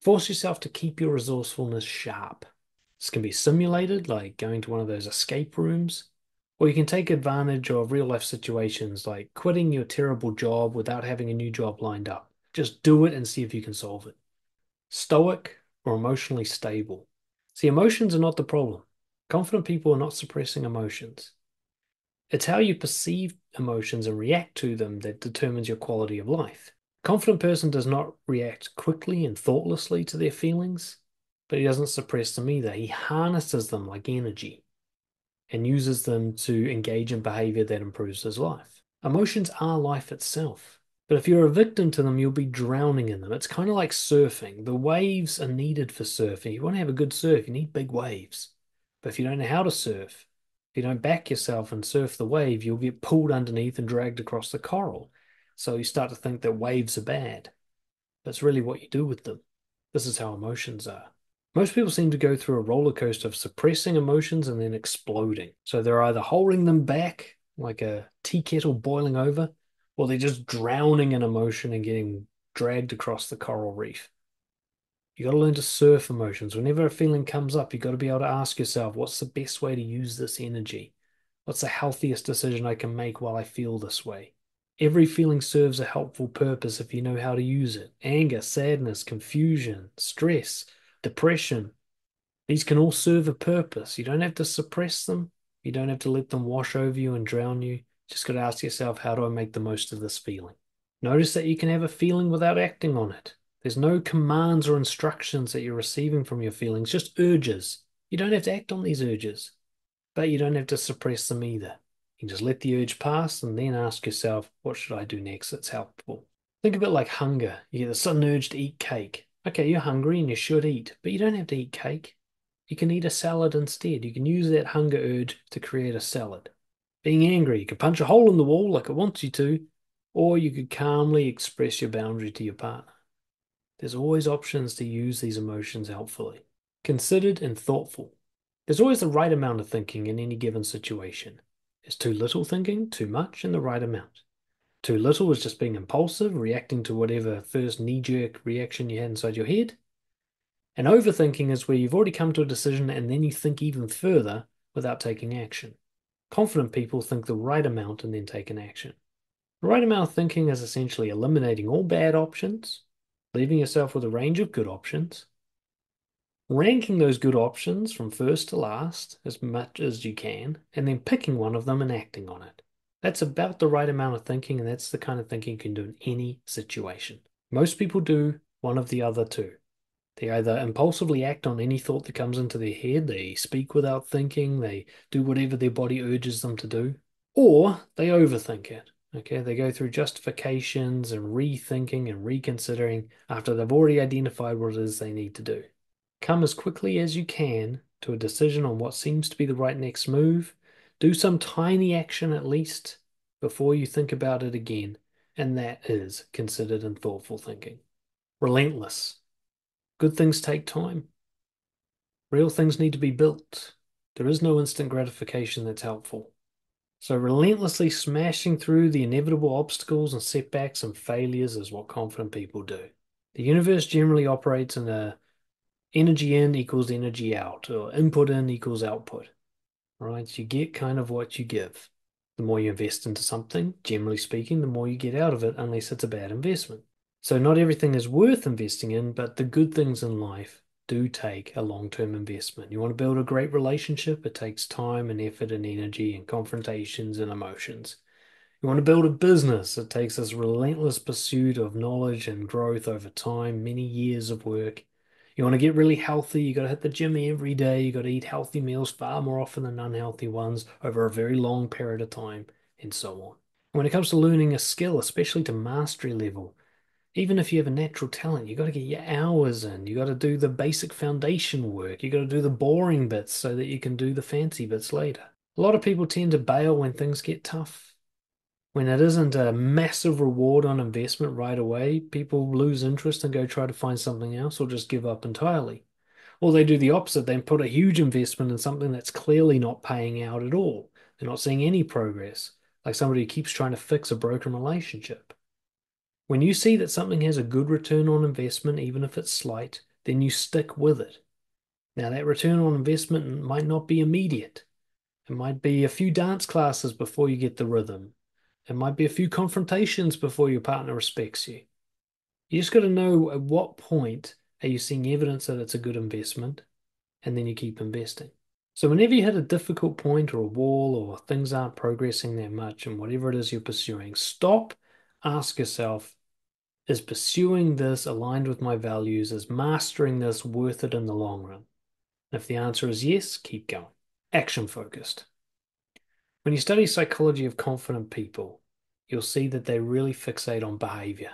Force yourself to keep your resourcefulness sharp. This can be simulated, like going to one of those escape rooms, or you can take advantage of real life situations like quitting your terrible job without having a new job lined up. Just do it and see if you can solve it. Stoic or emotionally stable. See, emotions are not the problem. Confident people are not suppressing emotions. It's how you perceive emotions and react to them that determines your quality of life. Confident person does not react quickly and thoughtlessly to their feelings, but he doesn't suppress them either. He harnesses them like energy and uses them to engage in behavior that improves his life. Emotions are life itself. But if you're a victim to them, you'll be drowning in them. It's kind of like surfing. The waves are needed for surfing. You want to have a good surf, you need big waves. But if you don't know how to surf, if you don't back yourself and surf the wave, you'll get pulled underneath and dragged across the coral. So you start to think that waves are bad. That's really what you do with them. This is how emotions are. Most people seem to go through a roller coaster of suppressing emotions and then exploding. So they're either holding them back like a tea kettle boiling over, or they're just drowning in emotion and getting dragged across the coral reef. You got to learn to surf emotions. Whenever a feeling comes up, you got to be able to ask yourself, what's the best way to use this energy? What's the healthiest decision I can make while I feel this way? Every feeling serves a helpful purpose if you know how to use it. Anger, sadness, confusion, stress, depression. These can all serve a purpose. You don't have to suppress them. You don't have to let them wash over you and drown you. Just got to ask yourself, how do I make the most of this feeling? Notice that you can have a feeling without acting on it. There's no commands or instructions that you're receiving from your feelings, just urges. You don't have to act on these urges, but you don't have to suppress them either. You can just let the urge pass and then ask yourself, what should I do next that's helpful? Think of it like hunger. You get the sudden urge to eat cake. Okay, you're hungry and you should eat, but you don't have to eat cake. You can eat a salad instead. You can use that hunger urge to create a salad. Being angry, you can punch a hole in the wall like it wants you to, or you could calmly express your boundary to your partner. There's always options to use these emotions helpfully. Considered and thoughtful. There's always the right amount of thinking in any given situation. Is too little thinking, too much, and the right amount. Too little is just being impulsive, reacting to whatever first knee-jerk reaction you had inside your head. And overthinking is where you've already come to a decision and then you think even further without taking action. Confident people think the right amount and then take an action. The right amount of thinking is essentially eliminating all bad options, leaving yourself with a range of good options, ranking those good options from first to last as much as you can, and then picking one of them and acting on it. That's about the right amount of thinking, and that's the kind of thinking you can do in any situation. Most people do one of the other two. They either impulsively act on any thought that comes into their head, they speak without thinking, they do whatever their body urges them to do, or they overthink it. Okay, they go through justifications and rethinking and reconsidering after they've already identified what it is they need to do. Come as quickly as you can to a decision on what seems to be the right next move. Do some tiny action at least before you think about it again, and that is considered and thoughtful thinking. Relentless. Good things take time. Real things need to be built. There is no instant gratification that's helpful. So relentlessly smashing through the inevitable obstacles and setbacks and failures is what confident people do. The universe generally operates in a energy in equals energy out, or input in equals output. Right? You get kind of what you give. The more you invest into something, generally speaking, the more you get out of it, unless it's a bad investment. So not everything is worth investing in, but the good things in life do take a long-term investment. You want to build a great relationship, it takes time and effort and energy and confrontations and emotions. You want to build a business, it takes this relentless pursuit of knowledge and growth over time, many years of work. You want to get really healthy, you got to hit the gym every day, you got to eat healthy meals far more often than unhealthy ones over a very long period of time, and so on. When it comes to learning a skill, especially to mastery level, even if you have a natural talent, you got to get your hours in. You got to do the basic foundation work. You got to do the boring bits so that you can do the fancy bits later. A lot of people tend to bail when things get tough. When it isn't a massive reward on investment right away, people lose interest and go try to find something else or just give up entirely. Or they do the opposite, they put a huge investment in something that's clearly not paying out at all. They're not seeing any progress, like somebody who keeps trying to fix a broken relationship. When you see that something has a good return on investment, even if it's slight, then you stick with it. Now, that return on investment might not be immediate. It might be a few dance classes before you get the rhythm. It might be a few confrontations before your partner respects you. You just got to know at what point are you seeing evidence that it's a good investment, and then you keep investing. So whenever you hit a difficult point or a wall or things aren't progressing that much and whatever it is you're pursuing, stop, ask yourself, Is pursuing this aligned with my values? Is mastering this worth it in the long run? If the answer is yes, keep going. Action focused. When you study psychology of confident people, you'll see that they really fixate on behavior.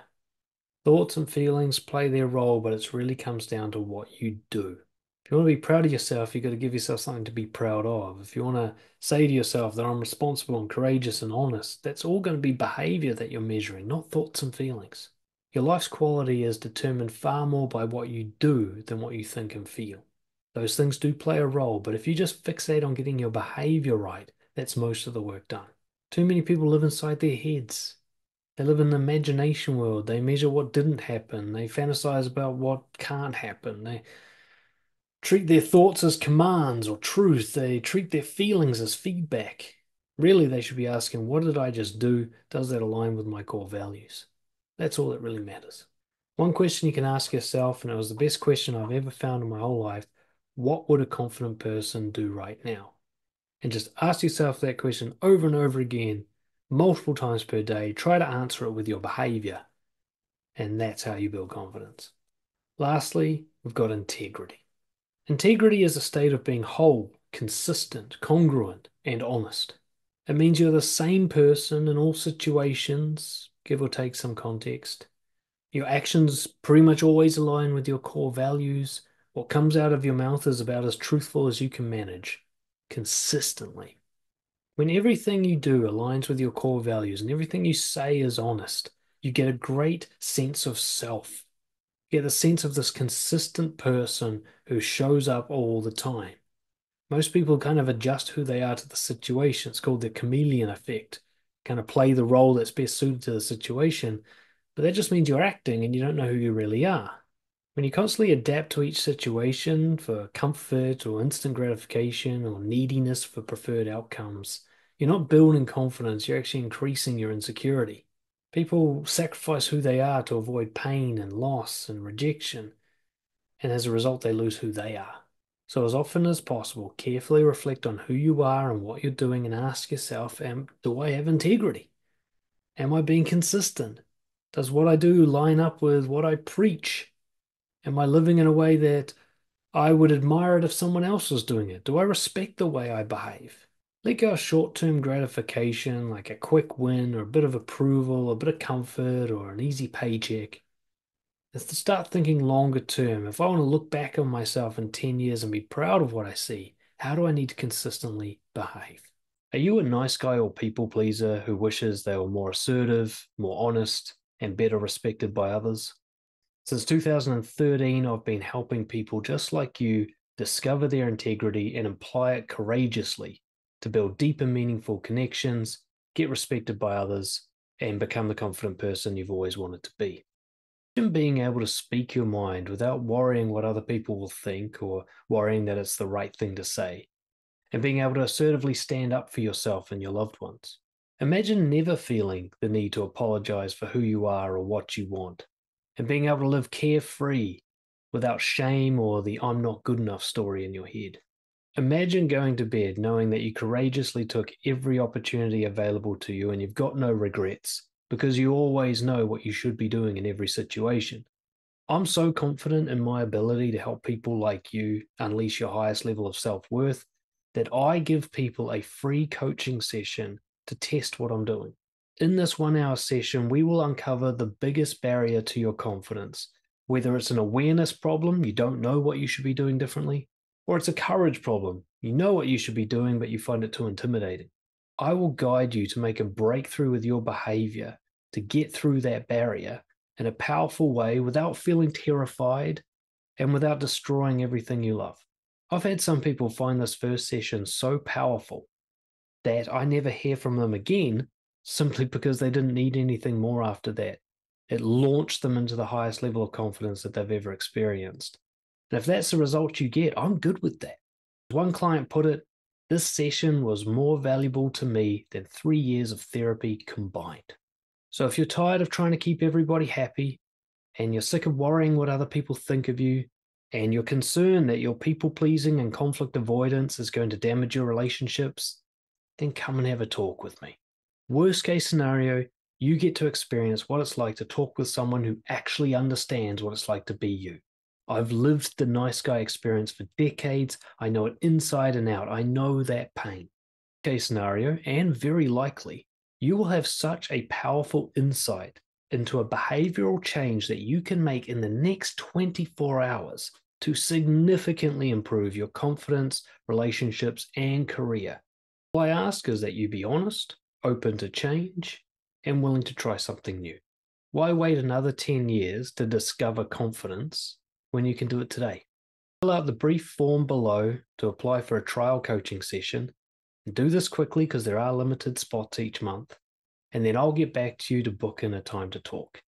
Thoughts and feelings play their role, but it really comes down to what you do. If you want to be proud of yourself, you've got to give yourself something to be proud of. If you want to say to yourself that I'm responsible and courageous and honest, that's all going to be behavior that you're measuring, not thoughts and feelings. Your life's quality is determined far more by what you do than what you think and feel. Those things do play a role, but if you just fixate on getting your behavior right, that's most of the work done. Too many people live inside their heads. They live in the imagination world. They measure what didn't happen. They fantasize about what can't happen. They treat their thoughts as commands or truth. They treat their feelings as feedback. Really, they should be asking, what did I just do? Does that align with my core values? That's all that really matters. One question you can ask yourself, and it was the best question I've ever found in my whole life, what would a confident person do right now? And just ask yourself that question over and over again, multiple times per day. Try to answer it with your behavior. And that's how you build confidence. Lastly, we've got integrity. Integrity is a state of being whole, consistent, congruent, and honest. It means you're the same person in all situations, give or take some context. Your actions pretty much always align with your core values. What comes out of your mouth is about as truthful as you can manage, consistently. When everything you do aligns with your core values and everything you say is honest, you get a great sense of self. You get the sense of this consistent person who shows up all the time. Most people kind of adjust who they are to the situation. It's called the chameleon effect. Kind of play the role that's best suited to the situation, but that just means you're acting and you don't know who you really are. When you constantly adapt to each situation for comfort or instant gratification or neediness for preferred outcomes, you're not building confidence, you're actually increasing your insecurity. People sacrifice who they are to avoid pain and loss and rejection, and as a result, they lose who they are. So, as often as possible, carefully reflect on who you are and what you're doing and ask yourself, do I have integrity? Am I being consistent? Does what I do line up with what I preach? Am I living in a way that I would admire it if someone else was doing it? Do I respect the way I behave? Let go of short-term gratification like a quick win or a bit of approval, a bit of comfort or an easy paycheck. Is to start thinking longer term. If I want to look back on myself in 10 years and be proud of what I see, how do I need to consistently behave? Are you a nice guy or people pleaser who wishes they were more assertive, more honest, and better respected by others? Since 2013, I've been helping people just like you discover their integrity and apply it courageously to build deep and meaningful connections, get respected by others, and become the confident person you've always wanted to be. Imagine being able to speak your mind without worrying what other people will think or worrying that it's the right thing to say, and being able to assertively stand up for yourself and your loved ones. Imagine never feeling the need to apologize for who you are or what you want, and being able to live carefree without shame or the I'm not good enough story in your head. Imagine going to bed knowing that you courageously took every opportunity available to you and you've got no regrets because you always know what you should be doing in every situation. I'm so confident in my ability to help people like you unleash your highest level of self-worth that I give people a free coaching session to test what I'm doing. In this 1 hour session, we will uncover the biggest barrier to your confidence, whether it's an awareness problem, you don't know what you should be doing differently, or it's a courage problem, you know what you should be doing, but you find it too intimidating. I will guide you to make a breakthrough with your behavior to get through that barrier in a powerful way without feeling terrified and without destroying everything you love. I've had some people find this first session so powerful that I never hear from them again simply because they didn't need anything more after that. It launched them into the highest level of confidence that they've ever experienced. And if that's the result you get, I'm good with that. One client put it, this session was more valuable to me than 3 years of therapy combined. So if you're tired of trying to keep everybody happy, and you're sick of worrying what other people think of you, and you're concerned that your people pleasing and conflict avoidance is going to damage your relationships, then come and have a talk with me. Worst case scenario, You get to experience what it's like to talk with someone who actually understands what it's like to be you. I've lived the nice guy experience for decades. I know it inside and out. I know that pain. Case scenario, and very likely, you will have such a powerful insight into a behavioral change that you can make in the next 24 hours to significantly improve your confidence, relationships, and career. All I ask is that you be honest, open to change, and willing to try something new. Why wait another 10 years to discover confidence when you can do it today? Fill out the brief form below to apply for a trial coaching session. And do this quickly because there are limited spots each month. And then I'll get back to you to book in a time to talk.